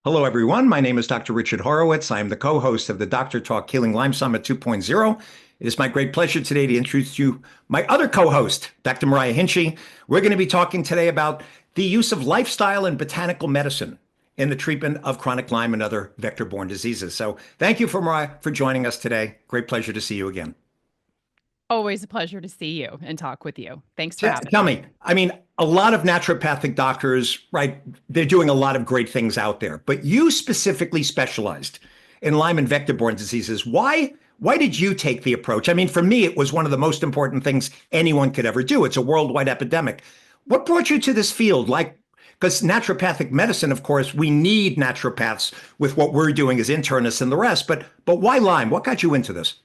Hello, everyone. My name is Dr. Richard Horowitz. I am the co-host of the Doctor Talk Healing Lyme Summit 2.0. It is my great pleasure today to introduce you my other co-host, Dr. Mariah Hinchy. We're going to be talking today about the use of lifestyle and botanical medicine in the treatment of chronic Lyme and other vector-borne diseases. So thank you, Mariah, for joining us today. Great pleasure to see you again. Always a pleasure to see you and talk with you. Thanks for So having tell me. me, a lot of naturopathic doctors, right? They're doing a lot of great things out there, but you specifically specialized in Lyme and vector-borne diseases. Why did you take the approach? For me, it was one of the most important things anyone could ever do. It's a worldwide epidemic. What brought you to this field? Because naturopathic medicine, of course, we need naturopaths with what we're doing as internists and the rest. But why Lyme? What got you into this?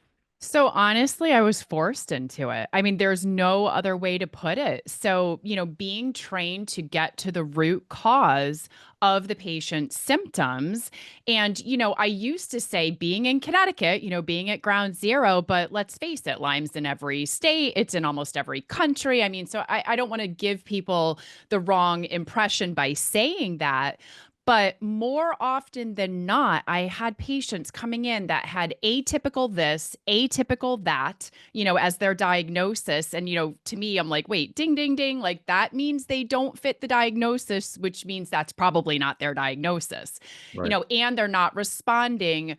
So honestly, I was forced into it. There's no other way to put it. So, being trained to get to the root cause of the patient's symptoms. And, I used to say being in Connecticut, being at ground zero, but let's face it, Lyme's in every state, it's in almost every country. I don't want to give people the wrong impression by saying that. But more often than not, I had patients coming in that had atypical this, atypical that, as their diagnosis. And, to me, I'm like, wait, ding, ding, ding. Like that means they don't fit the diagnosis, which means that's probably not their diagnosis, Right. and they're not responding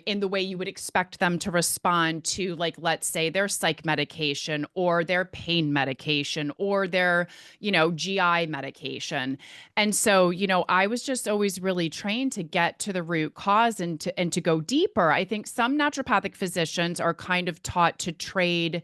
in the way you would expect them to respond to, like, let's say their psych medication or their pain medication or their, GI medication. And so, I was just always really trained to get to the root cause and to go deeper. I think some naturopathic physicians are kind of taught to trade,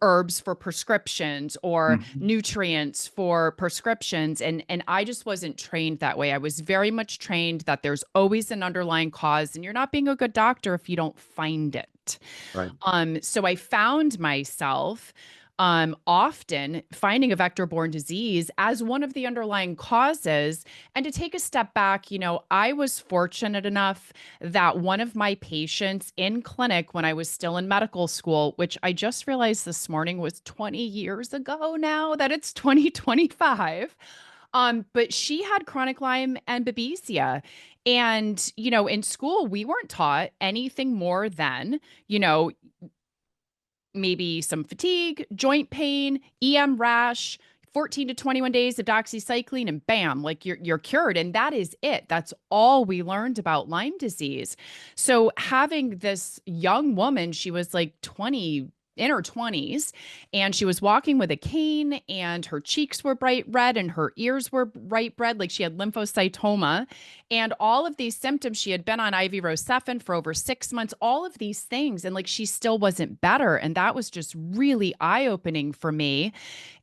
herbs for prescriptions or Mhm. nutrients for prescriptions. And I just wasn't trained that way. I was very much trained that there's always an underlying cause and you're not being a good doctor if you don't find it. Right. So I found myself often finding a vector-borne disease as one of the underlying causes. And to take a step back, I was fortunate enough that one of my patients in clinic when I was still in medical school, which I just realized this morning was 20 years ago now that it's 2025. But she had chronic Lyme and Babesia. And, in school, we weren't taught anything more than, maybe some fatigue, joint pain, EM rash, 14 to 21 days of doxycycline, and bam, like you're cured. And that is it. That's all we learned about Lyme disease. So having this young woman, she was like 20, in her 20s, and she was walking with a cane, and her cheeks were bright red and her ears were bright red, like she had lymphocytoma. And all of these symptoms, she had been on IV Rocephin for over 6 months, all of these things, and like she still wasn't better. And that was just really eye-opening for me.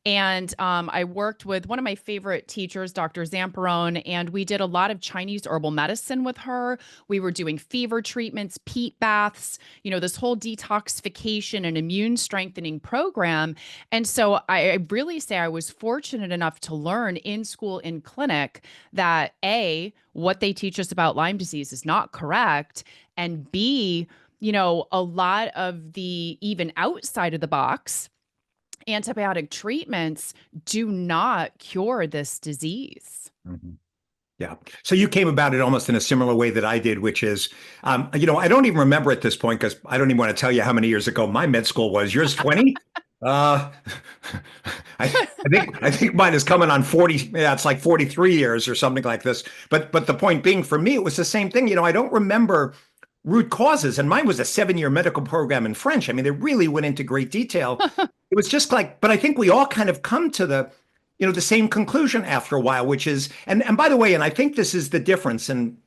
And I worked with one of my favorite teachers, Dr. Zamperone, and we did a lot of Chinese herbal medicine with her. We were doing fever treatments, peat baths, this whole detoxification and immune strengthening program. And so I really say I was fortunate enough to learn in school, in clinic, that A, what they teach us about Lyme disease is not correct, and B, a lot of the even outside of the box antibiotic treatments do not cure this disease. Mhm. Yeah. So you came about it almost in a similar way that I did, which is, I don't even remember at this point because I don't even want to tell you how many years ago my med school was. Yours 20? Uh, I think mine is coming on 40. Yeah, it's like 43 years or something like this. But the point being for me, it was the same thing. I don't remember root causes, and mine was a 7-year medical program in French. They really went into great detail. It was just like, but I think we all kind of come to the same conclusion after a while, which is, and by the way, and I think this is the difference, and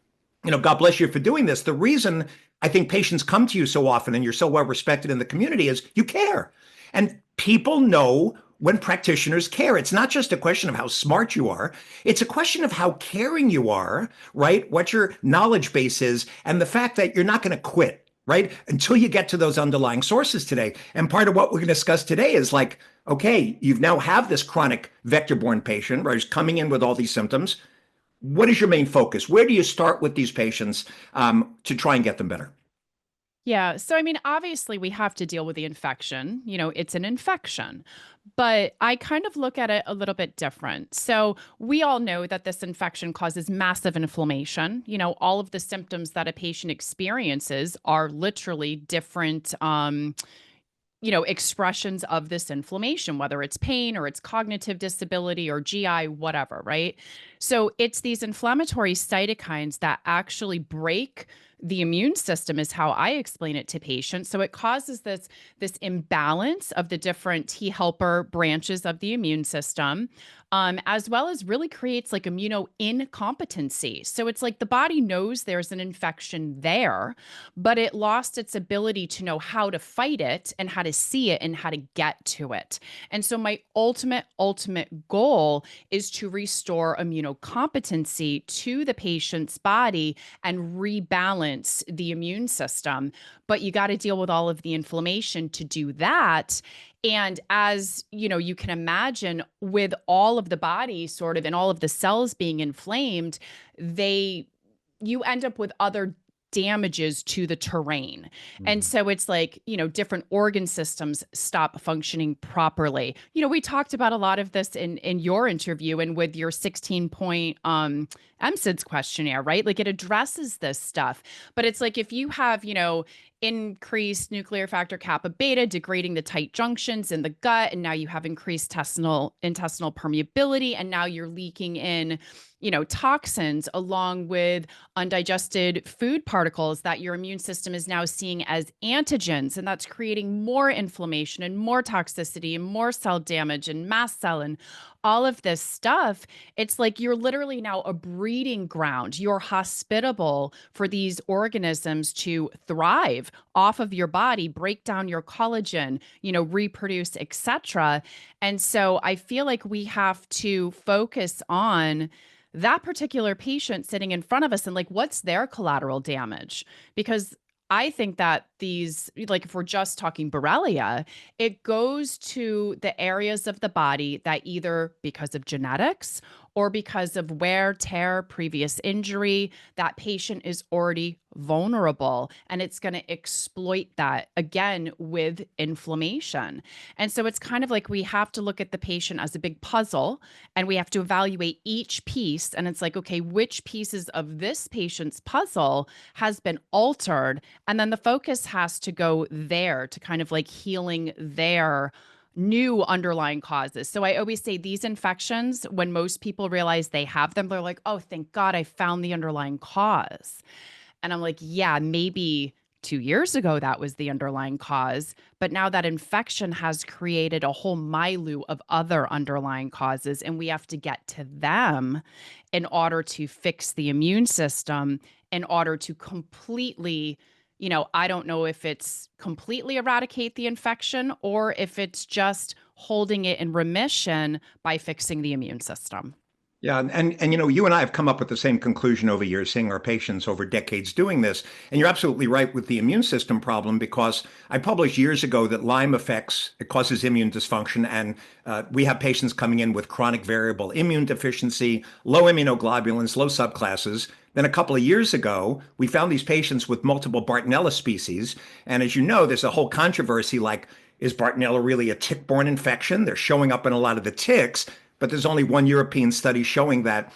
God bless you for doing this. The reason I think patients come to you so often and you're so well respected in the community is you care. And people know when practitioners care. It's not just a question of how smart you are, it's a question of how caring you are, right? What your knowledge base is, and the fact that you're not going to quit, right? Until you get to those underlying sources today. And part of what we're going to discuss today is like, okay, you've now have this chronic vector-borne patient, right, who's coming in with all these symptoms. What is your main focus? Where do you start with these patients to try and get them better? Yeah. So, I mean, obviously, we have to deal with the infection. It's an infection, but I kind of look at it a little bit different. So, we all know that this infection causes massive inflammation. All of the symptoms that a patient experiences are literally different. Expressions of this inflammation, whether it's pain or it's cognitive disability or GI, whatever, right? So it's these inflammatory cytokines that actually break the immune system, is how I explain it to patients. So it causes this imbalance of the different T helper branches of the immune system, as well as really creates like immuno-incompetency. So it's like the body knows there's an infection there, but it lost its ability to know how to fight it and how to see it and how to get to it. And so my ultimate goal is to restore immunocompetency to the patient's body and rebalance the immune system. But you got to deal with all of the inflammation to do that. And as you can imagine, with all of the body sort of and all of the cells being inflamed, you end up with other damages to the terrain. And Mhm. so it's like, different organ systems stop functioning properly. We talked about a lot of this in your interview and with your 16-point MSIDS questionnaire, right? Like it addresses this stuff. But it's like if you have, increased nuclear factor kappa beta degrading the tight junctions in the gut, and now you have increased intestinal permeability, and now you're leaking in toxins along with undigested food particles that your immune system is now seeing as antigens. And that's creating more inflammation and more toxicity and more cell damage and mast cell and all of this stuff. It's like you're literally now a breeding ground. You're hospitable for these organisms to thrive off of your body, break down your collagen, reproduce, etc. And so I feel like we have to focus on that particular patient sitting in front of us and like what's their collateral damage, because I think that these, like if we're just talking Borrelia, it goes to the areas of the body that either because of genetics or because of wear, tear, previous injury, that patient is already vulnerable, and it's going to exploit that again with inflammation. And so it's kind of like we have to look at the patient as a big puzzle, and we have to evaluate each piece. And it's like, okay, which pieces of this patient's puzzle has been altered? And then the focus has to go there to kind of like healing their new underlying causes. So I always say these infections, when most people realize they have them, they're like, oh, thank God I found the underlying cause. And I'm like, yeah, maybe 2 years ago that was the underlying cause. But now that infection has created a whole milieu of other underlying causes, and we have to get to them in order to fix the immune system, in order to completely, I don't know if it's completely eradicate the infection or if it's just holding it in remission by fixing the immune system. Yeah, and you and I have come up with the same conclusion over years, seeing our patients over decades doing this. And you're absolutely right with the immune system problem, because I published years ago that Lyme affects, it causes immune dysfunction, and we have patients coming in with chronic variable immune deficiency, low immunoglobulins, low subclasses. Then a couple of years ago, we found these patients with multiple Bartonella species, and as you know, there's a whole controversy like, is Bartonella really a tick-borne infection? They're showing up in a lot of the ticks, but there's only one European study showing that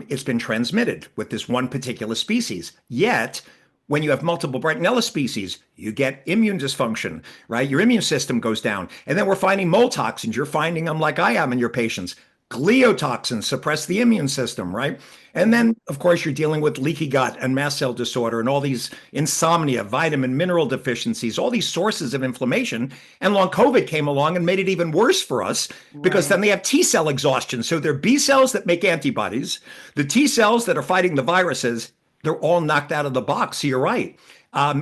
it's been transmitted with this one particular species. Yet, when you have multiple Bartonella species, you get immune dysfunction, right? Your immune system goes down. And then we're finding mold toxins. You're finding them like I am in your patients. Gliotoxins suppress the immune system, right? And Mhm. then, of course, you're dealing with leaky gut and mast cell disorder and all these insomnia, vitamin, mineral deficiencies, all these sources of inflammation. And long COVID came along and made it even worse for us, because Right. then they have T cell exhaustion. So they're B cells that make antibodies, the T cells that are fighting the viruses, they're all knocked out of the box. So you're right.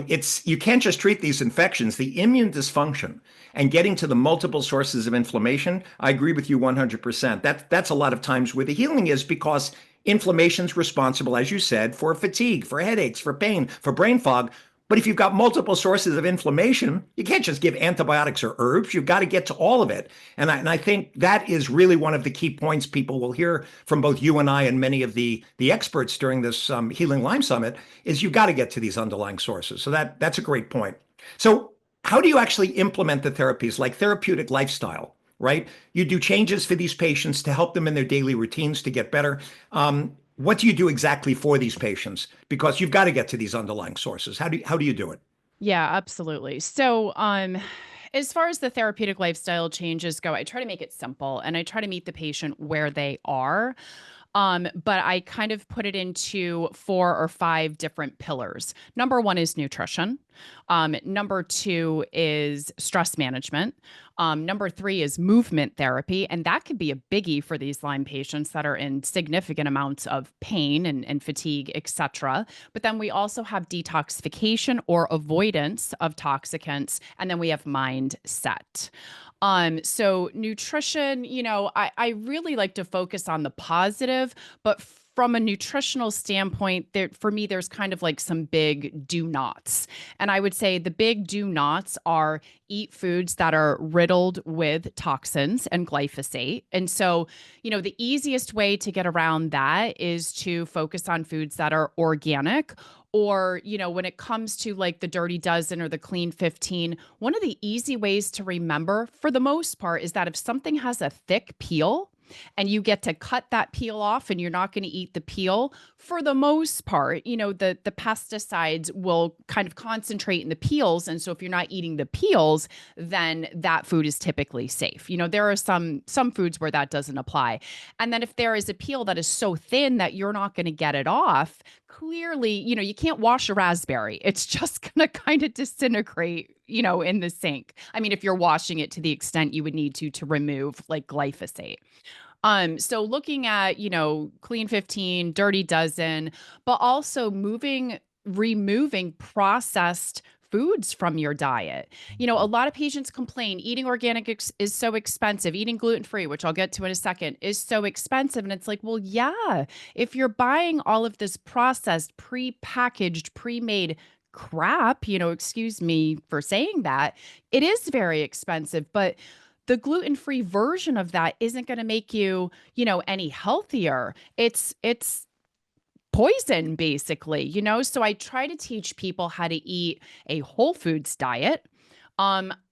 It's you can't just treat these infections. The immune dysfunction and getting to the multiple sources of inflammation, I agree with you 100%. That's a lot of times where the healing is, because inflammation's responsible, as you said, for fatigue, for headaches, for pain, for brain fog. But if you've got multiple sources of inflammation, you can't just give antibiotics or herbs. You've got to get to all of it. And I think that is really one of the key points people will hear from both you and I and many of the experts during this Healing Lyme Summit is you've got to get to these underlying sources. So that's a great point. So how do you actually implement the therapies like therapeutic lifestyle, right? You do changes for these patients to help them in their daily routines to get better. What do you do exactly for these patients? Because you've got to get to these underlying sources. How do you do it? Yeah, absolutely. So, as far as the therapeutic lifestyle changes go, I try to make it simple and I try to meet the patient where they are. But I kind of put it into 4 or 5 different pillars. Number one is nutrition. Number two is stress management. Number three is movement therapy. And that could be a biggie for these Lyme patients that are in significant amounts of pain and fatigue, etc. But then we also have detoxification or avoidance of toxicants. And then we have mindset. So nutrition, I really like to focus on the positive, but from a nutritional standpoint, there for me, there's kind of like some big do nots. And I would say the big do nots are eat foods that are riddled with toxins and glyphosate. And so, the easiest way to get around that is to focus on foods that are organic or, when it comes to like the Dirty Dozen or the Clean 15, one of the easy ways to remember for the most part is that if something has a thick peel, and you get to cut that peel off and you're not going to eat the peel for the most part, the pesticides will kind of concentrate in the peels, and so if you're not eating the peels, then that food is typically safe. There are some foods where that doesn't apply. And then if there is a peel that is so thin that you're not going to get it off, clearly, you can't wash a raspberry. It's just going to kind of disintegrate, in the sink. I mean, if you're washing it to the extent you would need to remove like glyphosate. So looking at, Clean 15, Dirty Dozen, but also removing processed foods from your diet. A lot of patients complain eating organic is so expensive, eating gluten-free, which I'll get to in a second, is so expensive. And it's like, well, yeah, if you're buying all of this processed, pre-packaged, pre-made crap, excuse me for saying that, it is very expensive, but the gluten-free version of that isn't going to make you, any healthier. It's poison basically, So I try to teach people how to eat a whole foods diet.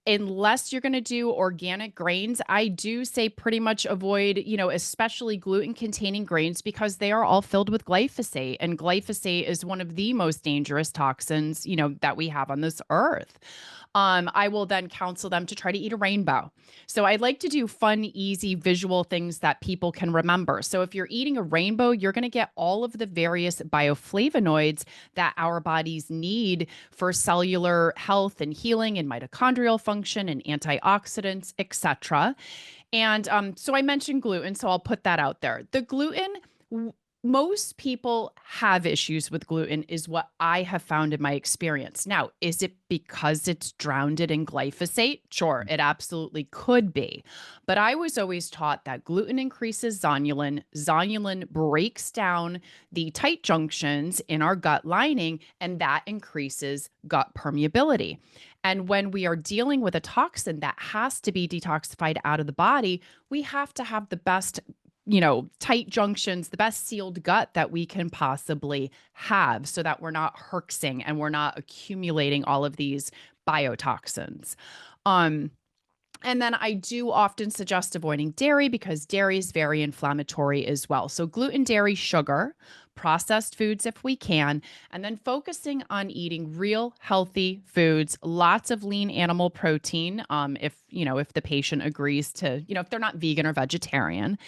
Unless you're going to do organic grains, I do say pretty much avoid, especially gluten containing grains because they are all filled with glyphosate, and glyphosate is one of the most dangerous toxins, that we have on this earth. I will then counsel them to try to eat a rainbow. So I like to do fun, easy visual things that people can remember. So if you're eating a rainbow, you're going to get all of the various bioflavonoids that our bodies need for cellular health and healing and mitochondrial function and antioxidants, etc. And so I mentioned gluten, so I'll put that out there. The gluten, most people have issues with gluten, is what I have found in my experience. Now, is it because it's drowned in glyphosate? Sure, it absolutely could be. But I was always taught that gluten increases zonulin. Zonulin breaks down the tight junctions in our gut lining, and that increases gut permeability. And when we are dealing with a toxin that has to be detoxified out of the body, we have to have the best tight junctions, the best sealed gut that we can possibly have so that we're not herxing and we're not accumulating all of these biotoxins. Um, and then I do often suggest avoiding dairy because dairy is very inflammatory as well. So gluten, dairy, sugar, processed foods if we can, and then focusing on eating real healthy foods, lots of lean animal protein. If the patient agrees to, if they're not vegan or vegetarian,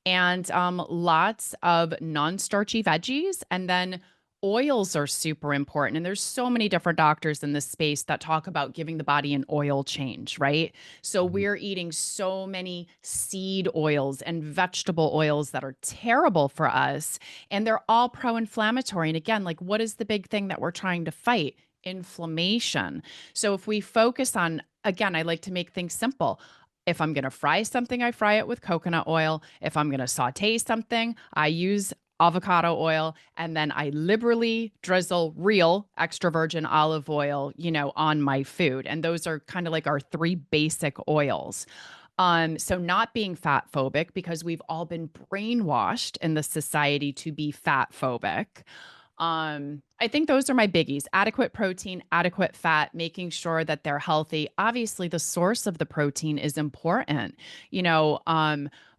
and lots of non-starchy veggies, and then oils are super important. And there's so many different doctors in this space that talk about giving the body an oil change, right? So we're eating so many seed oils and vegetable oils that are terrible for us, and they're all pro-inflammatory. And again, like, what is the big thing that we're trying to fight? Inflammation. So if we focus on, again, I like to make things simple. If I'm going to fry something, I fry it with coconut oil. If I'm going to saute something, I use avocado oil, and then I liberally drizzle real extra virgin olive oil, on my food. And those are kind of like our three basic oils. So not being fat phobic because we've all been brainwashed in the society to be fat phobic. I think those are my biggies: adequate protein, adequate fat, making sure that they're healthy. Obviously, the source of the protein is important.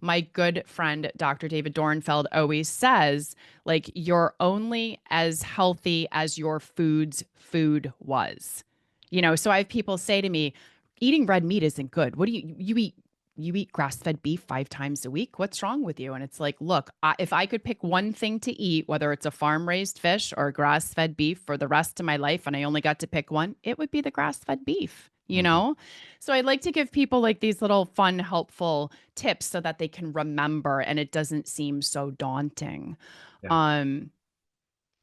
My good friend, Dr. David Dornfeld, always says, like, you're only as healthy as your food's food was. So I have people say to me, eating red meat isn't good. What do you eat grass-fed beef 5 times a week? What's wrong with you? And it's like, look, if I could pick one thing to eat, whether it's a farm-raised fish or grass-fed beef for the rest of my life, and I only got to pick one, it would be the grass-fed beef, you Mhm. know? So I'd like to give people like these little fun, helpful tips so that they can remember and it doesn't seem so daunting. Yeah. Um,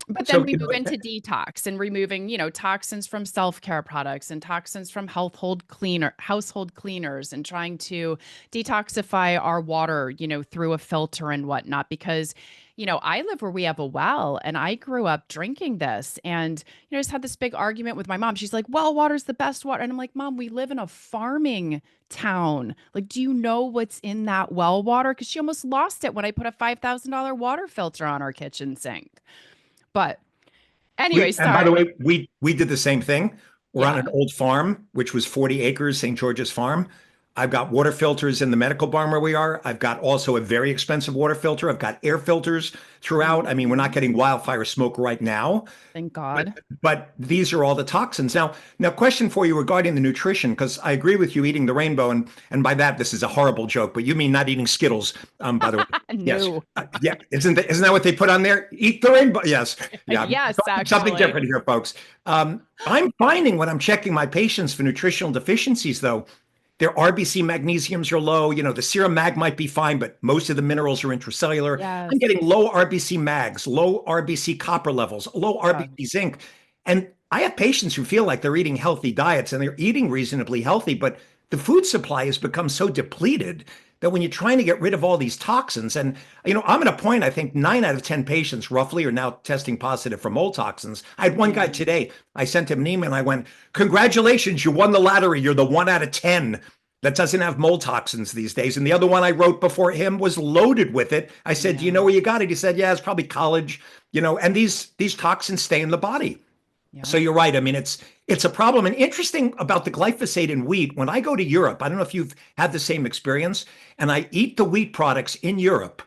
but then So, we move into detox and removing, toxins from self-care products and toxins from household cleaners, and trying to detoxify our water, through a filter and whatnot. Because, I live where we have a well and I grew up drinking this, and, I just had this big argument with my mom. She's like, well water's the best water. And I'm like, Mom, we live in a farming town. Like, do you know what's in that well water? Because she almost lost it when I put a $5,000 water filter on our kitchen sink. But anyway, and by the sorry. way, we did the same thing. We're on Yeah. an old farm, which was 40 acres, St. George's Farm. I've got water filters in the medical barn where we are. I've got also a very expensive water filter. I've got air filters throughout. I mean, we're not Mhm. getting wildfire smoke right now, Thank but God. these are all the toxins. Now, question for you regarding the nutrition, because I agree with you eating the rainbow, and by that this is a horrible joke, but you mean not eating Skittles, by the way. Yes. No. Yeah. Isn't that what they put on there? Eat the rainbow. Yes. Yeah. Yes, Something actually. different here, folks. I'm finding when I'm checking my patients for nutritional deficiencies, though, their RBC magnesiums are low. The serum mag might be fine, but most of the minerals are intracellular. I'm Yes. getting low RBC mags, low RBC copper levels, low Yeah. RBC zinc. And I have patients who feel like they're eating healthy diets and they're eating reasonably healthy, but the food supply has become so depleted that when you're trying to get rid of all these toxins, and I'm at a point, I think 9 out of 10 patients roughly are now testing positive for mold toxins. I had one guy Yeah. today, I sent him an email and I went, congratulations, you won the lottery. You're the 1 out of 10 that doesn't have mold toxins these days. And the other one I wrote before him was loaded with it. I said, do you know Yeah. where you got it? He said, yeah, it's probably college, and these toxins stay in the body. So Yeah. you're right. I mean, it's a problem. And interesting about the glyphosate in wheat, when I go to Europe, I don't know if you've had the same experience, and I eat the wheat products in Europe,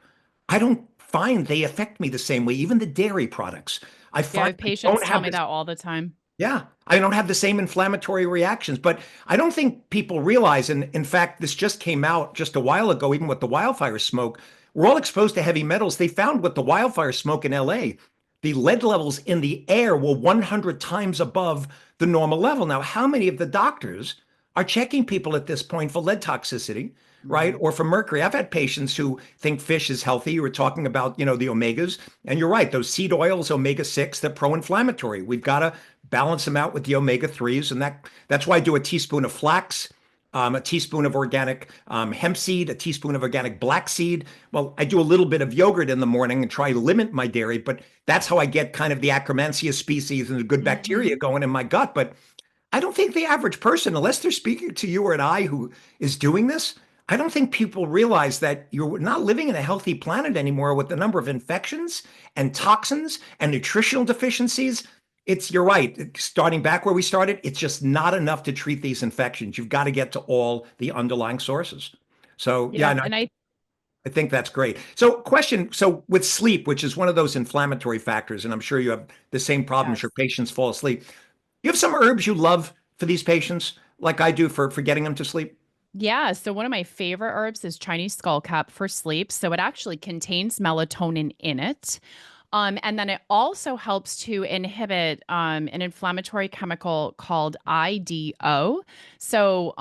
I don't find they affect me the same way, even the dairy products. I Yeah. I find have I patients don't tell have me this, that all the time. yeah, I don't have the same inflammatory reactions, but I don't think people realize, and in fact, this just came out just a while ago, even with the wildfire smoke, we're all exposed to heavy metals. They found with the wildfire smoke in LA, the lead levels in the air were 100 times above the normal level. Now, how many of the doctors are checking people at this point for lead toxicity, right? Mhm. Or for mercury? I've had patients who think fish is healthy. You were talking about, the omegas, and you're right. Those seed oils, omega-6, they're pro-inflammatory. We've got to balance them out with the omega-3s, and that's why I do a teaspoon of flax, a teaspoon of organic hemp seed, a teaspoon of organic black seed. Well, I do a little bit of yogurt in the morning and try to limit my dairy, but that's how I get kind of the Akkermansia species and the good bacteria Mhm. going in my gut. But I don't think the average person, unless they're speaking to you or an I who is doing this, I don't think people realize that you're not living in a healthy planet anymore with the number of infections and toxins and nutritional deficiencies. You're right. Starting back where we started, it's just not enough to treat these infections. You've got to get to all the underlying sources. So, yeah, Yeah. no, And I, I think that's great. So, question. So, with sleep, which is one of those inflammatory factors, and I'm sure you have the same problems, yes. your patients fall asleep. You have some herbs you love for these patients, like I do for getting them to sleep? Yeah. So one of my favorite herbs is Chinese skullcap for sleep. So it actually contains melatonin in it. And then it also helps to inhibit an inflammatory chemical called IDO. So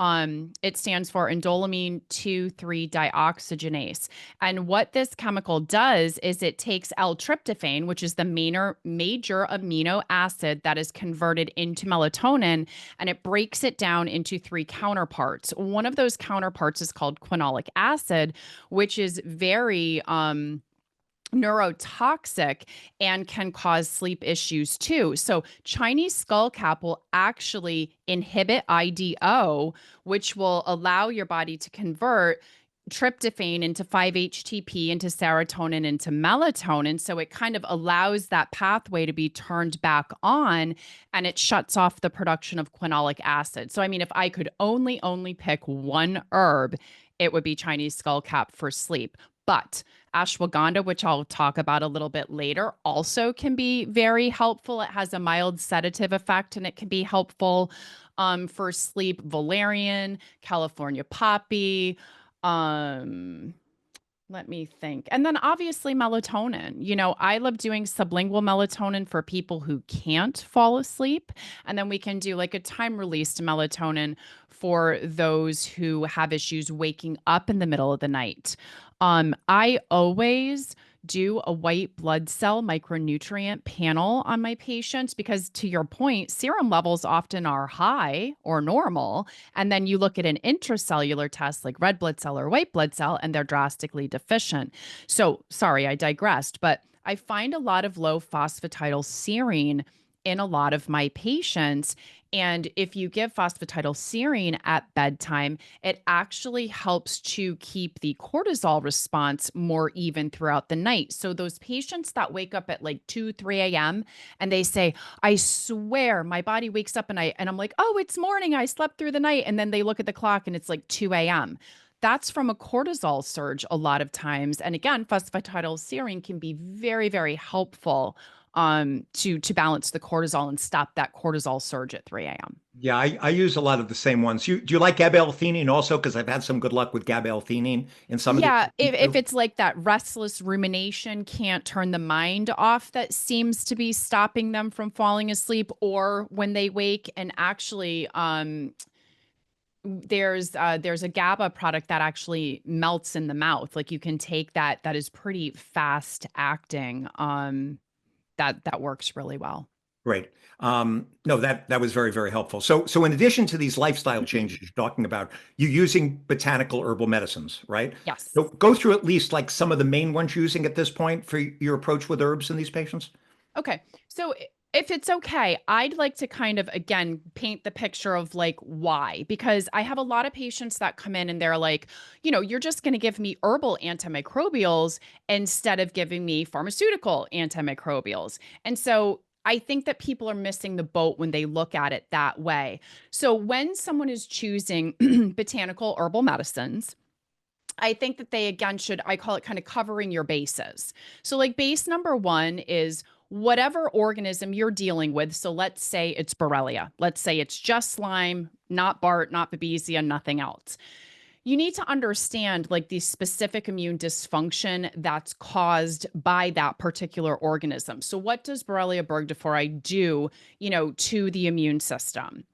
it stands for indoleamine 2,3 dioxygenase. And what this chemical does is it takes L-tryptophan, which is the major amino acid that is converted into melatonin, and it breaks it down into three counterparts. One of those counterparts is called quinolic acid, which is very neurotoxic and can cause sleep issues too. So, Chinese skullcap will actually inhibit IDO, which will allow your body to convert tryptophan into 5-HTP, into serotonin, into melatonin. So it kind of allows that pathway to be turned back on, and it shuts off the production of quinolic acid. So, I mean, if I could only pick one herb, it would be Chinese skullcap for sleep. But ashwagandha, which I'll talk about a little bit later, also can be very helpful. It has a mild sedative effect and it can be helpful for sleep. Valerian, California poppy, um, let me think. And then obviously melatonin. I love doing sublingual melatonin for people who can't fall asleep. And then we can do like a time released melatonin for those who have issues waking up in the middle of the night. I always do a white blood cell micronutrient panel on my patients because, to your point, serum levels often are high or normal. And then you look at an intracellular test like red blood cell or white blood cell, and they're drastically deficient. So, sorry, I digressed, but I find a lot of low phosphatidylserine in a lot of my patients. And if you give phosphatidylserine at bedtime, it actually helps to keep the cortisol response more even throughout the night. So those patients that wake up at like 2, 3 a.m. and they say, I swear my body wakes up and I'm like, oh, it's morning. I slept through the night. And then they look at the clock and it's like 2 a.m. That's from a cortisol surge a lot of times. And again, phosphatidylserine can be very, very helpful to balance the cortisol and stop that cortisol surge at 3 a.m. Yeah, I use a lot of the same ones. Do you like gabapentin also? Because I've had some good luck with gabapentin in some of the Yeah, if too. it's like that restless rumination can't turn the mind off that seems to be stopping them from falling asleep or when they wake. And actually there's a GABA product that actually melts in the mouth. Like you can take that is pretty fast acting. That works really well. Great. No, that was very, very helpful. So in addition to these lifestyle changes you're talking about, you're using botanical herbal medicines, right? Yes. So go through at least like some of the main ones you're using at this point for your approach with herbs in these patients. Okay. So if it's okay, I'd like to kind of again paint the picture of like why, because I have a lot of patients that come in and they're like, you're just going to give me herbal antimicrobials instead of giving me pharmaceutical antimicrobials. And so I think that people are missing the boat when they look at it that way. So when someone is choosing botanical herbal medicines, I think that they again should, I call it kind of covering your bases. So, like, base number one is whatever organism you're dealing with. So, let's say it's Borrelia. Let's say it's just Lyme, not Bart, not Babesia, nothing else. You need to understand like the specific immune dysfunction that's caused by that particular organism. So, what does Borrelia burgdorferi do, to the immune system?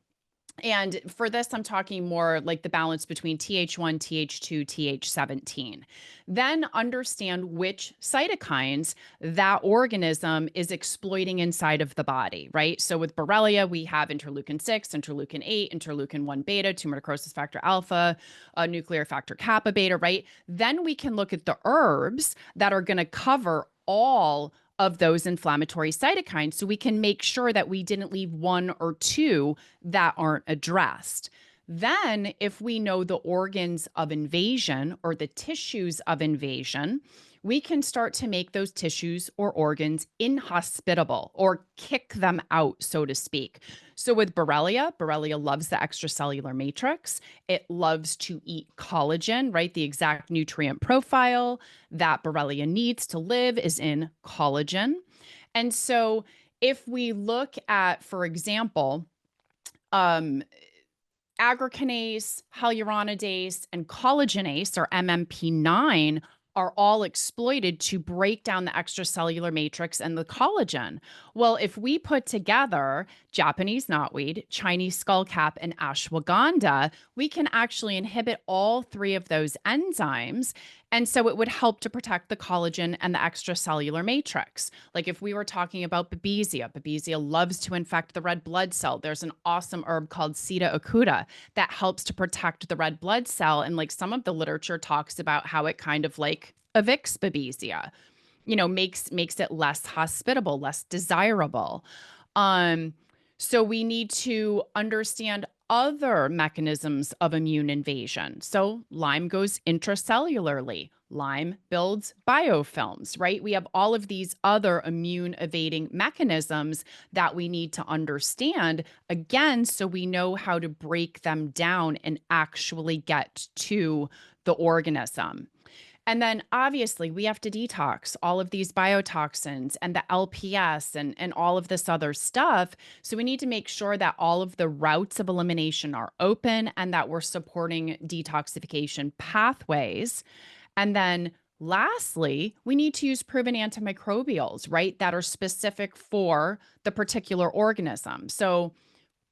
And for this, I'm talking more like the balance between Th1, Th2, Th17. Then understand which cytokines that organism is exploiting inside of the body, right? So with Borrelia, we have interleukin 6, interleukin 8, interleukin 1 beta, tumor necrosis factor alpha, nuclear factor kappa beta, right? Then we can look at the herbs that are going to cover all of those inflammatory cytokines so we can make sure that we didn't leave one or two that aren't addressed. Then, if we know the organs of invasion or the tissues of invasion, we can start to make those tissues or organs inhospitable or kick them out, so to speak. So, with Borrelia loves the extracellular matrix. It loves to eat collagen, right? The exact nutrient profile that Borrelia needs to live is in collagen. And so, if we look at, for example, um, aggrecanase, hyaluronidase, and collagenase, or MMP9, are all exploited to break down the extracellular matrix and the collagen. Well, if we put together Japanese knotweed, Chinese skullcap, and ashwagandha, we can actually inhibit all three of those enzymes. And so it would help to protect the collagen and the extracellular matrix. Like if we were talking about Babesia loves to infect the red blood cell. There's an awesome herb called Sita acuta that helps to protect the red blood cell. And like some of the literature talks about how it kind of like evicts Babesia. makes it less hospitable, less desirable. Um, so we need to understand other mechanisms of immune invasion. So Lyme goes intracellularly. Lyme builds biofilms, right? We have all of these other immune evading mechanisms that we need to understand again, so we know how to break them down and actually get to the organism. And then obviously we have to detox all of these biotoxins and the LPS and all of this other stuff. So we need to make sure that all of the routes of elimination are open and that we're supporting detoxification pathways. And then lastly, we need to use proven antimicrobials, right, that are specific for the particular organism. So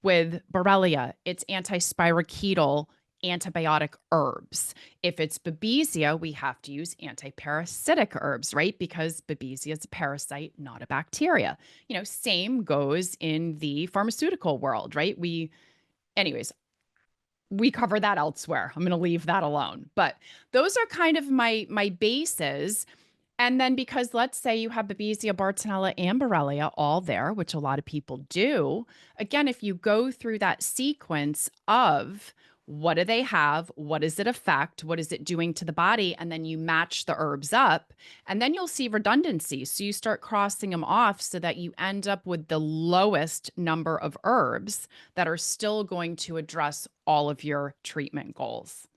with Borrelia, it's antispirochetal antibiotic herbs. If it's Babesia, we have to use antiparasitic herbs, right? Because Babesia is a parasite, not a bacteria. Same goes in the pharmaceutical world, right? Anyways, we cover that elsewhere. I'm going to leave that alone. But those are kind of my bases. And then because let's say you have Babesia, Bartonella, and Borrelia all there, which a lot of people do, again, if you go through that sequence of what do they have, what does it affect, what is it doing to the body, and then you match the herbs up, and then you'll see redundancy. So you start crossing them off so that you end up with the lowest number of herbs that are still going to address all of your treatment goals.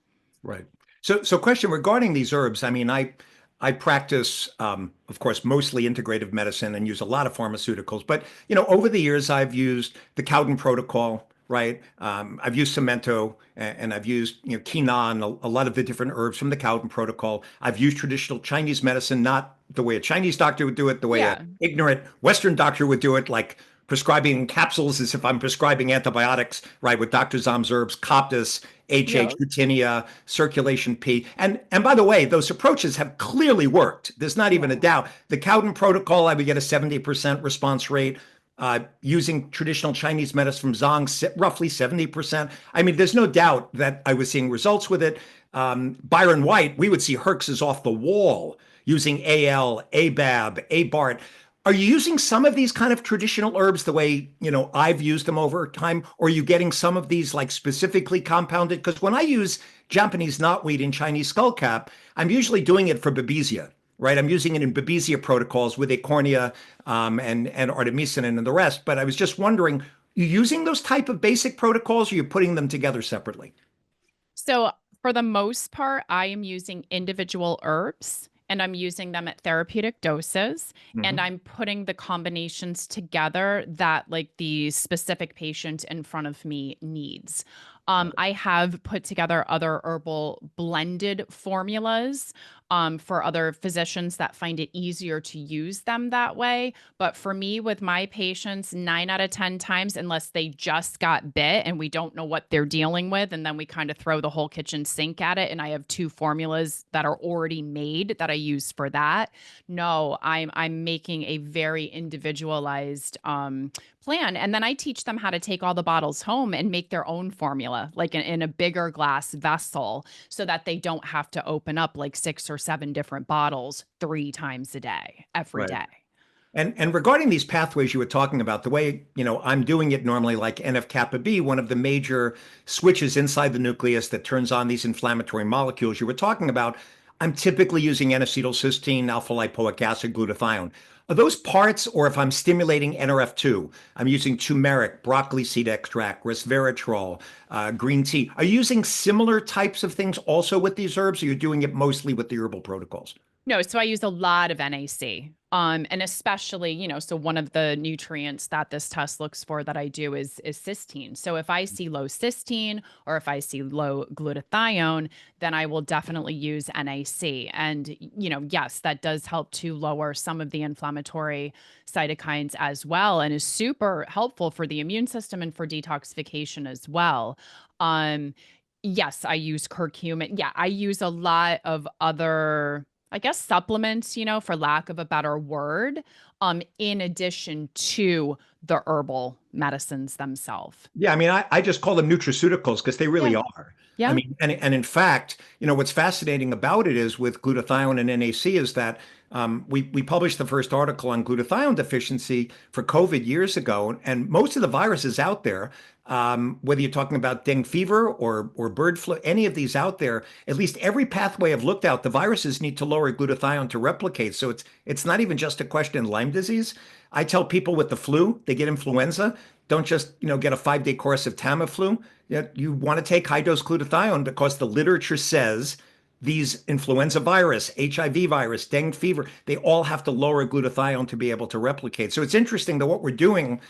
Right. So question regarding these herbs. I mean, I practice, of course, mostly integrative medicine and use a lot of pharmaceuticals. But over the years, I've used the Cowden Protocol, right? I've used Cemento, and I've used Quinine, a lot of the different herbs from the Cowden Protocol. I've used traditional Chinese medicine, not the way a Chinese doctor would do it, the way an Yeah. ignorant Western doctor would do it, like prescribing capsules as if I'm prescribing antibiotics, right? With Dr. Zom's herbs, Coptis, Yeah. HH, Rutinia, Circulation P. And by the way, those approaches have clearly worked. There's not even a Yeah. doubt. The Cowden protocol, I would get a 70% response rate. Using traditional Chinese medicine from Zong, roughly 70%. I mean, there's no doubt that I was seeing results with it. Byron White, we would see Herxes off the wall using AL, ABAB, ABART. Are you using some of these kind of traditional herbs the way, I've used them over time? Or are you getting some of these like specifically compounded? Because when I use Japanese knotweed in Chinese skullcap, I'm usually doing it for Babesia, right? I'm using it in Babesia protocols with Acornia, and artemisinin and the rest. But I was just wondering, you using those type of basic protocols, or you putting them together separately? So, for the most part, I am using individual herbs and I'm using them at therapeutic doses. And Mhm. I'm putting the combinations together that, like, the specific patient in front of me needs. I have put together other herbal blended formulas for other physicians that find it easier to use them that way. But for me, with my patients, 9 out of 10 times, unless they just got bit and we don't know what they're dealing with, and then we kind of throw the whole kitchen sink at it, and I have two formulas that are already made that I use for that. No, I'm making a very individualized plan, and then I teach them how to take all the bottles home and make their own formula, like in a bigger glass vessel, so that they don't have to open up like 6 or 7 different bottles 3 times a day, every Right. day. And regarding these pathways you were talking about, the way, I'm doing it normally, like NF-kappa B, one of the major switches inside the nucleus that turns on these inflammatory molecules you were talking about, I'm typically using N-acetylcysteine, alpha lipoic acid, glutathione. Are those parts, or if I'm stimulating NRF2, I'm using turmeric, broccoli seed extract, resveratrol, green tea. Are you using similar types of things also with these herbs, or you're doing it mostly with the herbal protocols? No, so I use a lot of NAC. And especially, so one of the nutrients that this test looks for that I do is cysteine. So if I see low cysteine or if I see low glutathione, then I will definitely use NAC. And, yes, that does help to lower some of the inflammatory cytokines as well, and is super helpful for the immune system and for detoxification as well. Um, yes, I use curcumin. Yeah, I use a lot of other, I guess, supplements, for lack of a better word, in addition to the herbal medicines themselves. Yeah, I mean, I just call them nutraceuticals because they Yeah. really are. I Yeah. mean, and in fact, what's fascinating about it is with glutathione and NAC is that we published the first article on glutathione deficiency for COVID years ago, and most of the viruses out there, whether you're talking about dengue fever or bird flu, any of these out there, at least every pathway I've looked at, the viruses need to lower glutathione to replicate. So it's not even just a question in Lyme disease. I tell people with the flu, they get influenza. Don't just, get a 5-day course of Tamiflu. You want to take high dose glutathione because the literature says these influenza virus, HIV virus, dengue fever, they all have to lower glutathione to be able to replicate. So it's interesting that what we're doing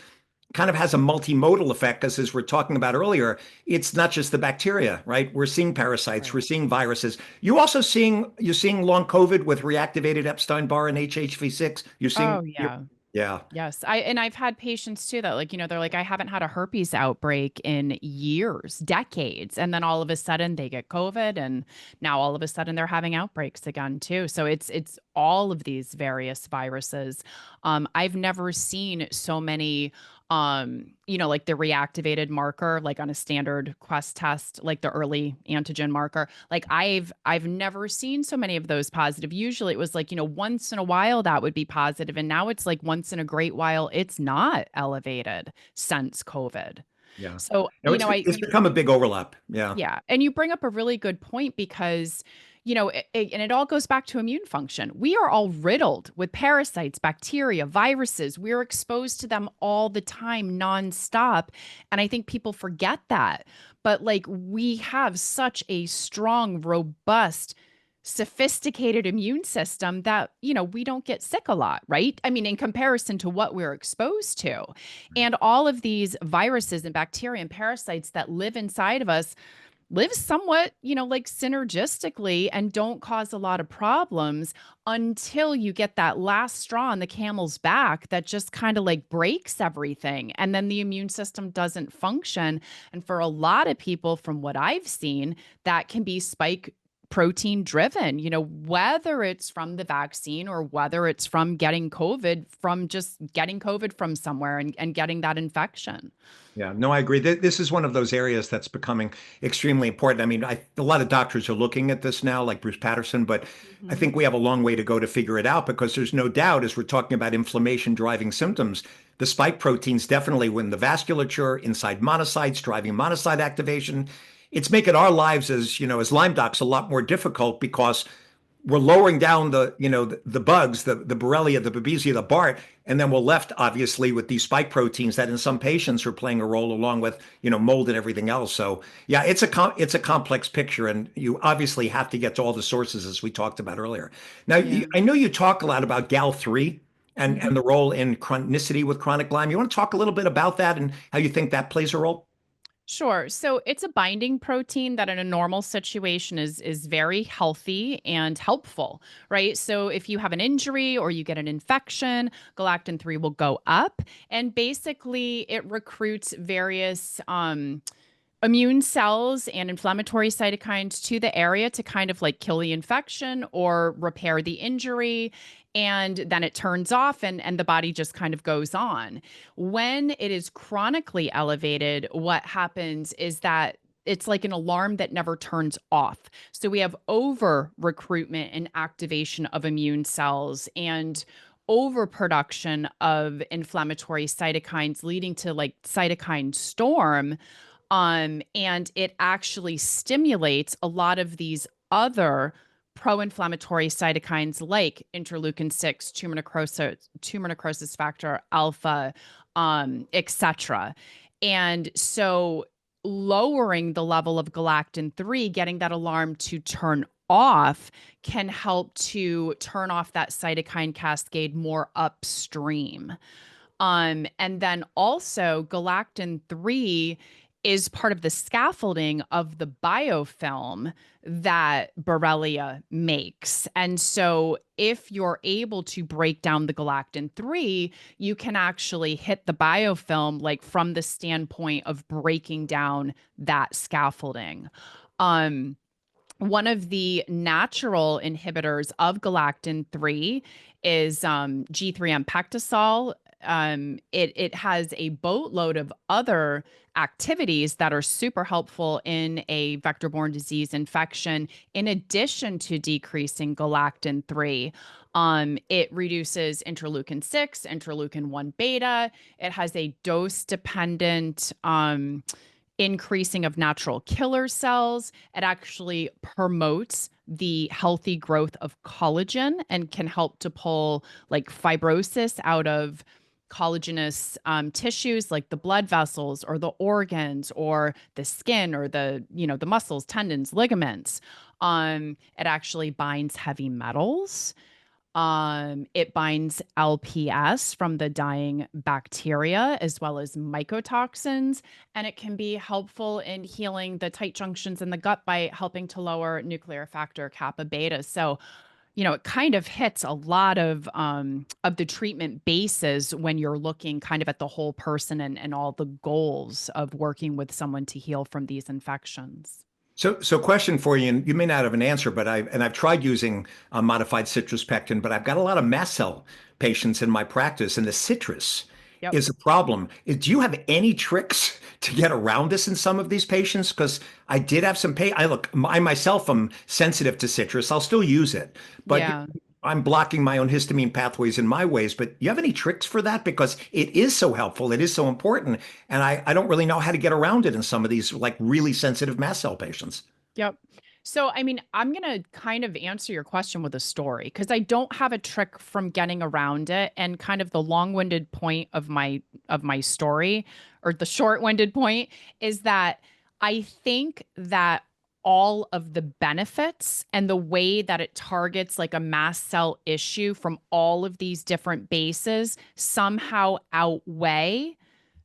kind of has a multimodal effect because as we're talking about earlier, it's not just the bacteria, right? We're seeing parasites, we're Right. seeing viruses. You're seeing long COVID with reactivated Epstein-Barr and HHV6. You're seeing, Oh, yeah. yeah. Yes. And I've had patients too that like, they're like, I haven't had a herpes outbreak in years, decades. And then all of a sudden they get COVID and now all of a sudden they're having outbreaks again too. So it's all of these various viruses. I've never seen so many like the reactivated marker, like on a standard Quest test, like the early antigen marker. Like I've never seen so many of those positive. Usually it was like, once in a while that would be positive, and now it's like once in a great while it's not elevated since COVID. Yeah. So, No, it's become a big overlap. Yeah. yeah. And you bring up a really good point because, and it all goes back to immune function. We are all riddled with parasites, bacteria, viruses. We're exposed to them all the time, nonstop. And I think people forget that. But like we have such a strong, robust, sophisticated immune system that, we don't get sick a lot, right? I mean, in comparison to what we're exposed to. And all of these viruses and bacteria and parasites that live inside of us live somewhat, like synergistically and don't cause a lot of problems until you get that last straw on the camel's back that just kind of like breaks everything. And then the immune system doesn't function. And for a lot of people, from what I've seen, that can be spike protein driven, whether it's from the vaccine or whether it's from getting COVID, from just getting COVID from somewhere and getting that infection. Yeah, no, I agree. This is one of those areas that's becoming extremely important. I mean, a lot of doctors are looking at this now, like Bruce Patterson, but I Mhm. think we have a long way to go to figure it out because there's no doubt, as we're talking about inflammation driving symptoms, the spike proteins definitely win the vasculature inside monocytes, driving monocyte activation. It's making our lives as Lyme docs a lot more difficult because we're lowering down the bugs, the Borrelia, the Babesia, the BART, and then we're left obviously with these spike proteins that in some patients are playing a role along with mold and everything else. So yeah, it's a complex picture, and you obviously have to get to all the sources as we talked about earlier. Now, Yeah. I know you talk a lot about gal-3 and Mhm. the role in chronicity with chronic Lyme. You want to talk a little bit about that and how you think that plays a role? Sure. So it's a binding protein that in a normal situation is very healthy and helpful, right? So if you have an injury or you get an infection, galactin 3 will go up, and basically it recruits various immune cells and inflammatory cytokines to the area to kind of like kill the infection or repair the injury. And then it turns off and the body just kind of goes on. When it is chronically elevated, what happens is that it's like an alarm that never turns off. So we have over recruitment and activation of immune cells and overproduction of inflammatory cytokines leading to like cytokine storm, and it actually stimulates a lot of these other pro-inflammatory cytokines like interleukin 6, tumor necrosis factor alpha, etc. And so lowering the level of galactin 3, getting that alarm to turn off, can help to turn off that cytokine cascade more upstream. And then also galactin 3 is part of the scaffolding of the biofilm that Borrelia makes. And so if you're able to break down the galactin 3, you can actually hit the biofilm like from the standpoint of breaking down that scaffolding. Um one of the natural inhibitors of galactin 3 is G3M pectosol. It has a boatload of other activities that are super helpful in a vector-borne disease infection, in addition to decreasing galactin 3. It reduces interleukin 6, interleukin 1 beta. It has a dose-dependent increasing of natural killer cells. It actually promotes the healthy growth of collagen and can help to pull like fibrosis out of collagenous tissues like the blood vessels or the organs or the skin or the muscles, tendons, ligaments. It actually binds heavy metals. It binds LPS from the dying bacteria as well as mycotoxins, and it can be helpful in healing the tight junctions in the gut by helping to lower nuclear factor kappa beta. So, it kind of hits a lot of the treatment bases when you're looking kind of at the whole person and all the goals of working with someone to heal from these infections. So question for you, and you may not have an answer, but I've tried using modified citrus pectin, but I've got a lot of mast cell patients in my practice, and the citrus Yep. is a problem. Do you have any tricks to get around this in some of these patients? Because I did have some I look, I myself am sensitive to citrus. I'll still use it, but Yeah. I'm blocking my own histamine pathways in my ways. But you have any tricks for that? Because it is so helpful. It is so important. And I don't really know how to get around it in some of these like really sensitive mast cell patients. Yep. So, I mean, I'm going to kind of answer your question with a story because I don't have a trick from getting around it, and kind of the long-winded point of my story, or the short-winded point, is that I think that all of the benefits and the way that it targets like a mast cell issue from all of these different bases somehow outweigh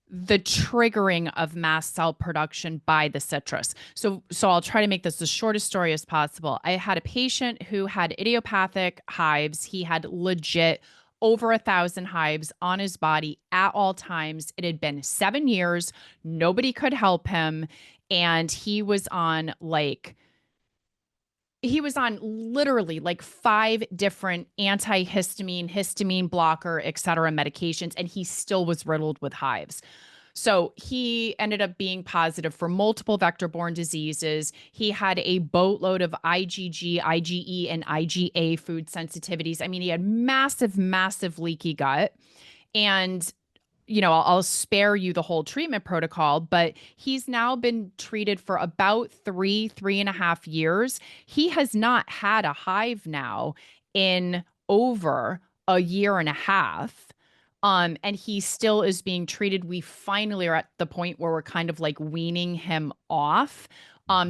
the triggering of mast cell production by the citrus. So I'll try to make this the shortest story as possible. I had a patient who had idiopathic hives. He had legit over 1,000 hives on his body at all times. It had been 7 years. Nobody could help him. And he was on literally like 5 different antihistamine, histamine blocker, et cetera, medications, and he still was riddled with hives. So he ended up being positive for multiple vector-borne diseases. He had a boatload of IgG, IgE, and IgA food sensitivities. I mean, he had massive, massive leaky gut. And I'll spare you the whole treatment protocol, but he's now been treated for about 3.5 years. He has not had a hive now in over a year and a half. And he still is being treated. We finally are at the point where we're kind of like weaning him off.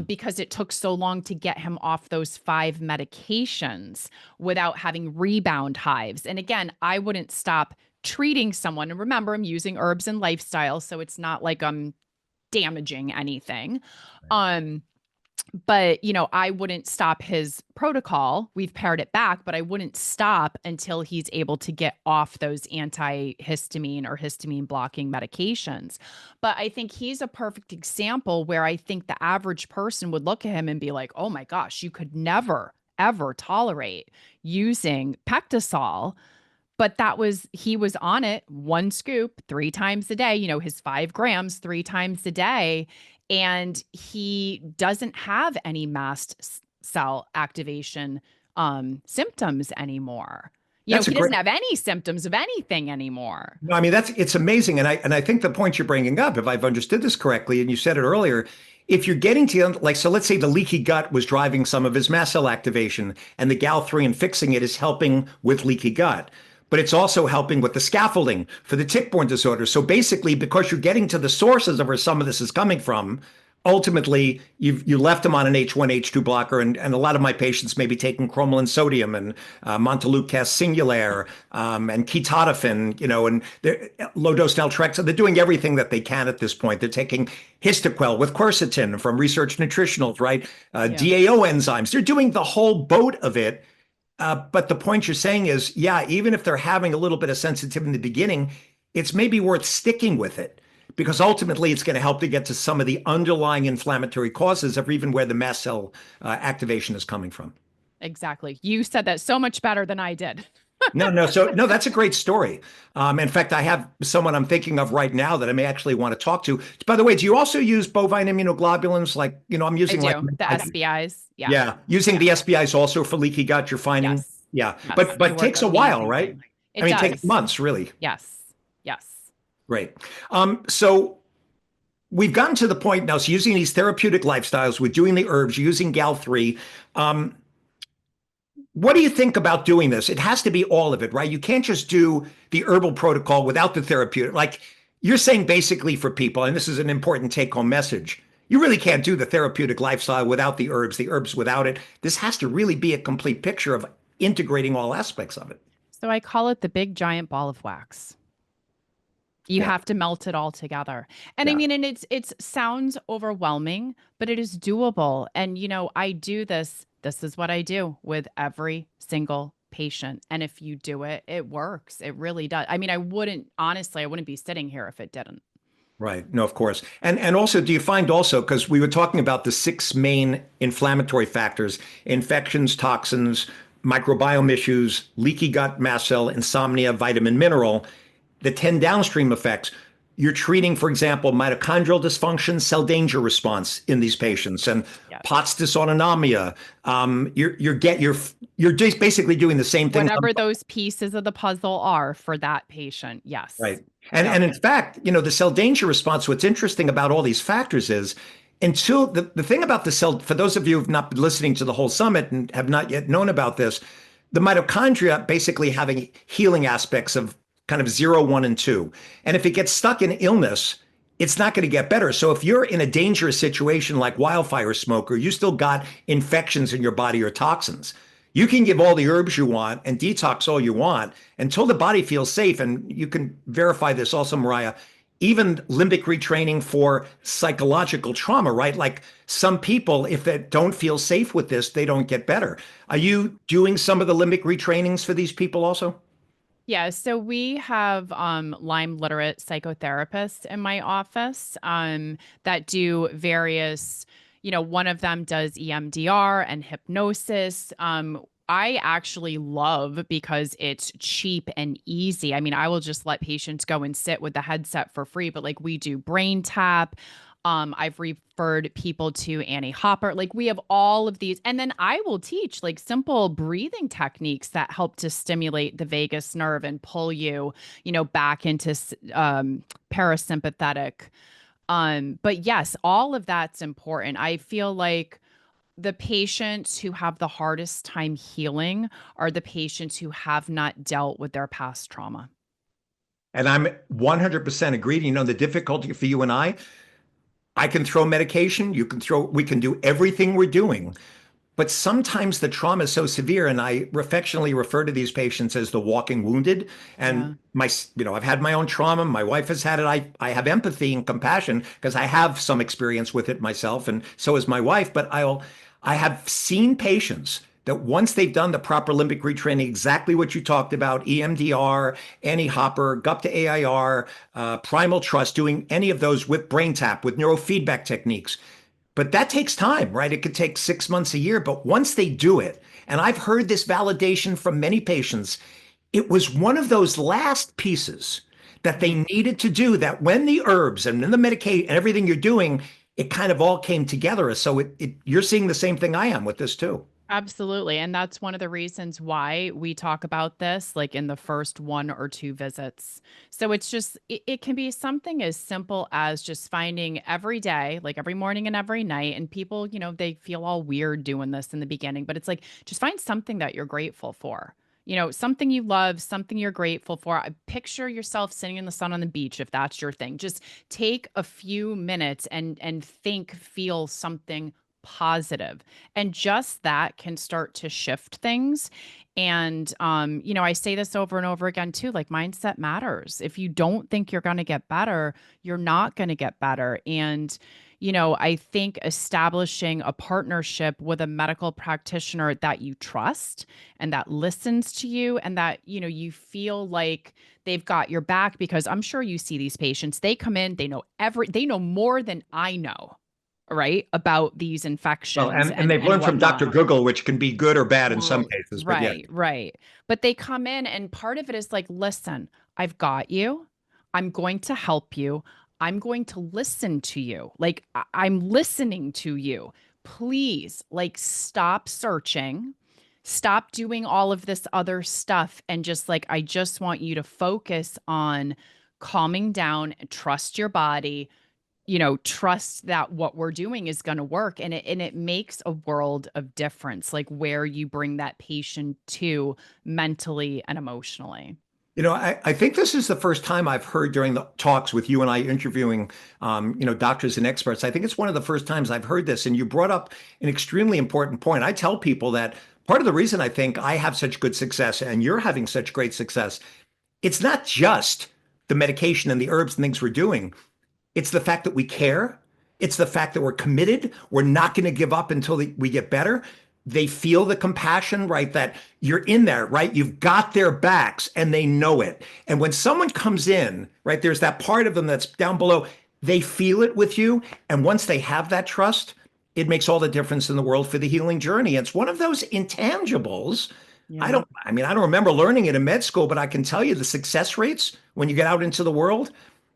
Because it took so long to get him off those 5 medications without having rebound hives. And again, I wouldn't stop treating someone. And remember, I'm using herbs and lifestyle, so it's not like I'm damaging anything. Um, but I wouldn't stop his protocol. We've pared it back, but I wouldn't stop until he's able to get off those antihistamine or histamine blocking medications. But I think he's a perfect example where I think the average person would look at him and be like, oh my gosh, you could never, ever tolerate using Pectosol. But he was on it, 1 scoop 3 times a day, his 5 grams 3 times a day. And he doesn't have any mast cell activation symptoms anymore. That's a He doesn't great. have any symptoms of anything anymore. No, I mean it's amazing, and I think the point you're bringing up, if I've understood this correctly, and you said it earlier, if you're getting to like so, let's say the leaky gut was driving some of his mast cell activation, and the gal-3 and fixing it is helping with leaky gut, but it's also helping with the scaffolding for the tick-borne disorder. So basically, because you're getting to the sources of where some of this is coming from, ultimately you left them on an H1 H2 blocker, and a lot of my patients may be taking cromolyn sodium and Montelukast singulaire and ketotifen, and they're low dose naltrexone. They're doing everything that they can at this point. They're taking histoquel with quercetin from Research Nutritionals, right? Yeah. DAO enzymes. They're doing the whole boat of it. But the point you're saying is, yeah, even if they're having a little bit of sensitivity in the beginning, it's maybe worth sticking with it because ultimately it's going to help to get to some of the underlying inflammatory causes of even where the mast cell activation is coming from. Exactly. You said that so much better than I did. No, that's a great story. In fact, I have someone I'm thinking of right now that I may actually want to talk to. By the way, do you also use bovine immunoglobulins? Like, I'm I using like, do. The SBIs. Yeah. yeah, using Yeah. the SBIs also for leaky gut. You're finding, Yes. yeah, Yes. but They work takes a while, right? amazingly. I It mean, it takes does. months, really. Yes. Yes. Great. So we've gotten to the point now. So using these therapeutic lifestyles, we're doing the herbs, using Gal 3. Um, What do you think about doing this? It has to be all of it, right? You can't just do the herbal protocol without the therapeutic. Like you're saying basically for people, and this is an important take home message, you really can't do the therapeutic lifestyle without the herbs without it. This has to really be a complete picture of integrating all aspects of it. So I call it the big giant ball of wax. You Yeah. have to melt it all together. And I Yeah. mean, and it's sounds overwhelming, but it is doable. And I do this. This is what I do with every single patient. And if you do it, it works. It really does. I mean, I wouldn't be sitting here if it didn't. Right. No, of course. And also, do you find also, because we were talking about the six main inflammatory factors, infections, toxins, microbiome issues, leaky gut, mast cell, insomnia, vitamin mineral, the 10 downstream effects, you're treating, for example, mitochondrial dysfunction, cell danger response in these patients, and Yes. POTS dysautonomia. You're just basically doing the same things. Whatever those pieces of the puzzle are for that patient. Yes. Right. And Yep. and in fact, the cell danger response, what's interesting about all these factors is until the thing about the cell, for those of you who've not been listening to the whole summit and have not yet known about this, the mitochondria basically having healing aspects of kind of 0, 1, and 2. And if it gets stuck in illness, it's not going to get better. So if you're in a dangerous situation like wildfire smoke, or you still got infections in your body or toxins, you can give all the herbs you want and detox all you want until the body feels safe. And you can verify this also, Mariah, even limbic retraining for psychological trauma, right? Like some people, if they don't feel safe with this, they don't get better. Are you doing some of the limbic retrainings for these people also? Yeah, so we have Lyme literate psychotherapists in my office that do various, one of them does EMDR and hypnosis. I actually love because it's cheap and easy. I mean, I will just let patients go and sit with the headset for free, but like we do brain tap. I've referred people to Annie Hopper. Like we have all of these. And then I will teach like simple breathing techniques that help to stimulate the vagus nerve and pull you, back into parasympathetic. But yes, all of that's important. I feel like the patients who have the hardest time healing are the patients who have not dealt with their past trauma. And I'm 100% agreed. The difficulty for you and I can throw medication, we can do everything we're doing. But sometimes the trauma is so severe, and I affectionately refer to these patients as the walking wounded. And Yeah. I've had my own trauma. My wife has had it. I have empathy and compassion because I have some experience with it myself, and so has my wife. But I have seen patients that once they've done the proper limbic retraining, exactly what you talked about, EMDR, Annie Hopper, GUP to AIR, Primal Trust, doing any of those with brain tap, with neurofeedback techniques, but that takes time, right? It could take 6 months, a year. But once they do it, and I've heard this validation from many patients, it was one of those last pieces that they Mhm. needed to do that when the herbs and then the medication and everything you're doing, it kind of all came together. So you're seeing the same thing I am with this too. Absolutely. And that's one of the reasons why we talk about this like in the first one or two visits. So it's just, it can be something as simple as just finding every day, like every morning and every night. And people, they feel all weird doing this in the beginning, but it's like just find something that you're grateful for. Something you love, something you're grateful for. Picture yourself sitting in the sun on the beach if that's your thing. Just take a few minutes and think, feel something positive, and just that can start to shift things. And I say this over and over again too, like mindset matters. If you don't think you're going to get better, you're not going to get better. And I think establishing a partnership with a medical practitioner that you trust and that listens to you and that, you feel like they've got your back, because I'm sure you see these patients. They come in, they know more than I know, right, about these Well, infections and and they've learned from whatnot. Dr. Google, which can be good or bad in some Right, cases, but yes. right, right. But they come in, and part of it is like, listen, I've got you. I'm going to help you. I'm going to listen to you. Like, I'm listening to you. Please, like, stop searching. Stop doing all of this other stuff. And just like, I just want you to focus on calming down and trust your body, trust that what we're doing is going to work. And it makes a world of difference, like where you bring that patient to mentally and emotionally. I think this is the first time I've heard during the talks with you and I interviewing, doctors and experts. I think it's one of the first times I've heard this. And you brought up an extremely important point. I tell people that part of the reason I think I have such good success and you're having such great success, it's not just the medication and the herbs and things we're doing. It's the fact that we care. It's the fact that we're committed. We're not going to give up until we get better. They feel the compassion, right? That you're in there, right? You've got their backs and they know it. And when someone comes in, right, there's that part of them that's down below. They feel it with you. And once they have that trust, it makes all the difference in the world for the healing journey. It's one of those intangibles. Yeah. I don't remember learning it in med school, but I can tell you the success rates when you get out into the world,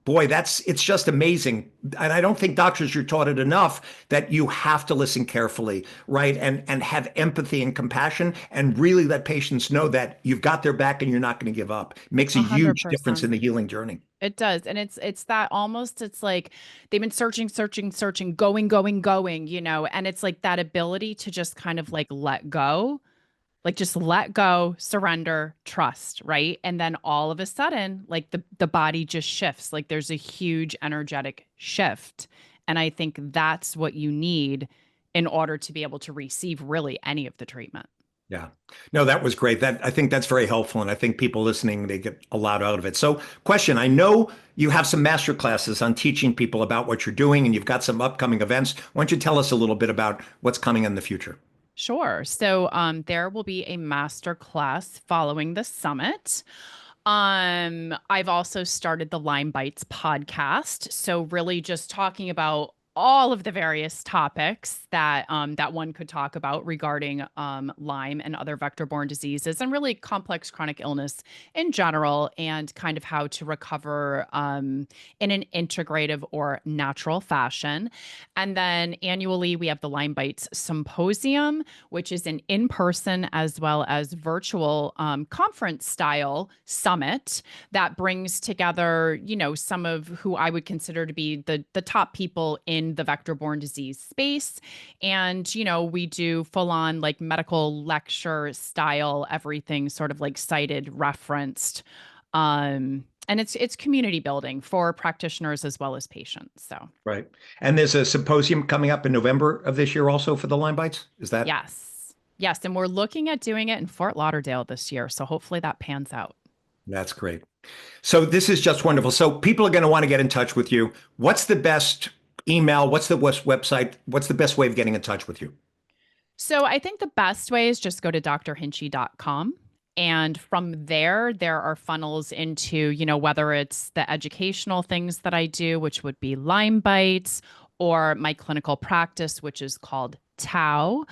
boy, it's just amazing. And I don't think doctors are taught it enough that you have to listen carefully, right? And have empathy and compassion and really let patients know that you've got their back and you're not going to give up. It makes a A hundred huge difference percent. in the healing journey. It does. And it's that almost, it's like they've been searching, searching, searching, going, and it's like that ability to just kind of like let go. Like, just let go, surrender, trust, right? And then all of a sudden, like the body just shifts. Like, there's a huge energetic shift. And I think that's what you need in order to be able to receive really any of the treatment. Yeah. No, that was great. I think that's very helpful. And I think people listening, they get a lot out of it. So question, I know you have some master classes on teaching people about what you're doing and you've got some upcoming events. Why don't you tell us a little bit about what's coming in the future? Sure. So there will be a master class following the summit. I've also started the Lyme Bites podcast. So really just talking about all of the various topics that one could talk about regarding Lyme and other vector-borne diseases, and really complex chronic illness in general, and kind of how to recover in an integrative or natural fashion. And then annually, we have the Lyme Bites Symposium, which is an in-person as well as virtual conference style summit that brings together, some of who I would consider to be the top people in the vector-borne disease space. And, we do full on like medical lecture style, everything sort of like cited, referenced. And it's community building for practitioners as well as patients. So Right. And there's a symposium coming up in November of this year also for the Lyme Bites. Is that? yes. Yes. And we're looking at doing it in Fort Lauderdale this year. So hopefully that pans out. That's great. So this is just wonderful. So people are going to want to get in touch with you. What's the best email? What's the best website? What's the best way of getting in touch with you? So I think the best way is just go to drhinchy.com. And from there are funnels into, whether it's the educational things that I do, which would be Lyme Bites, or my clinical practice, which is called Tau,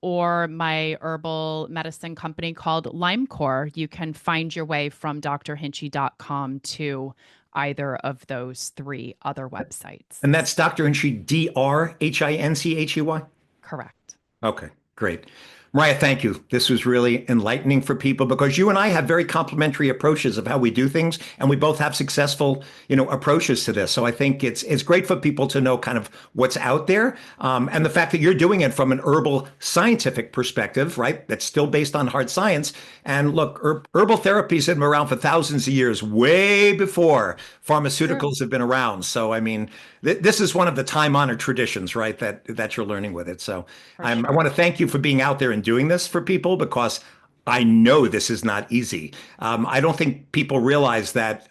or my herbal medicine company called LymeCore. You can find your way from drhinchy.com to either of those three other websites. And that's Dr. Hinchy, Drhinchy. Correct. Okay, great. Mariah, thank you. This was really enlightening for people because you and I have very complementary approaches of how we do things, and we both have successful, approaches to this. So I think it's great for people to know kind of what's out there, and the fact that you're doing it from an herbal scientific perspective, right? That's still based on hard science. And look, herbal therapies have been around for thousands of years, way before Sure. pharmaceuticals have been around. So I mean, this is one of the time-honored traditions, right? That you're learning with it. So For I sure. want to thank you for being out there and doing this for people because I know this is not easy. I don't think people realize that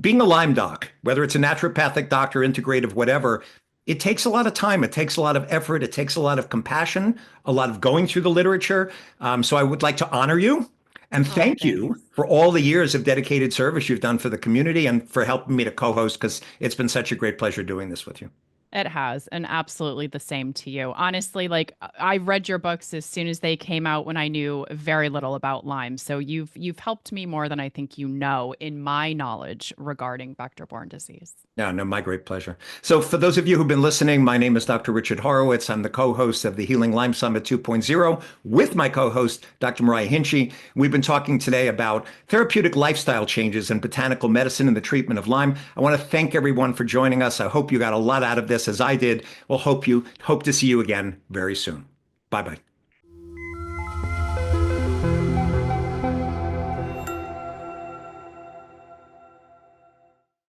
being a Lyme doc, whether it's a naturopathic doctor, integrative, whatever, it takes a lot of time. It takes a lot of effort. It takes a lot of compassion, a lot of going through the literature. So I would like to honor you and Oh, thank thanks. you for all the years of dedicated service you've done for the community and for helping me to co-host because it's been such a great pleasure doing this with you. It has, and absolutely the same to you. Honestly, like I read your books as soon as they came out when I knew very little about Lyme. So you've helped me more than I think you know in my knowledge regarding vector-borne disease. No, no, my great pleasure. So, for those of you who've been listening, my name is Dr. Richard Horowitz. I'm the co host of the Healing Lyme Summit 2.0 with my co host, Dr. Mariah Hinchy. We've been talking today about therapeutic lifestyle changes in botanical medicine and the treatment of Lyme. I want to thank everyone for joining us. I hope you got a lot out of this as I did. We'll hope to see you again very soon. Bye bye.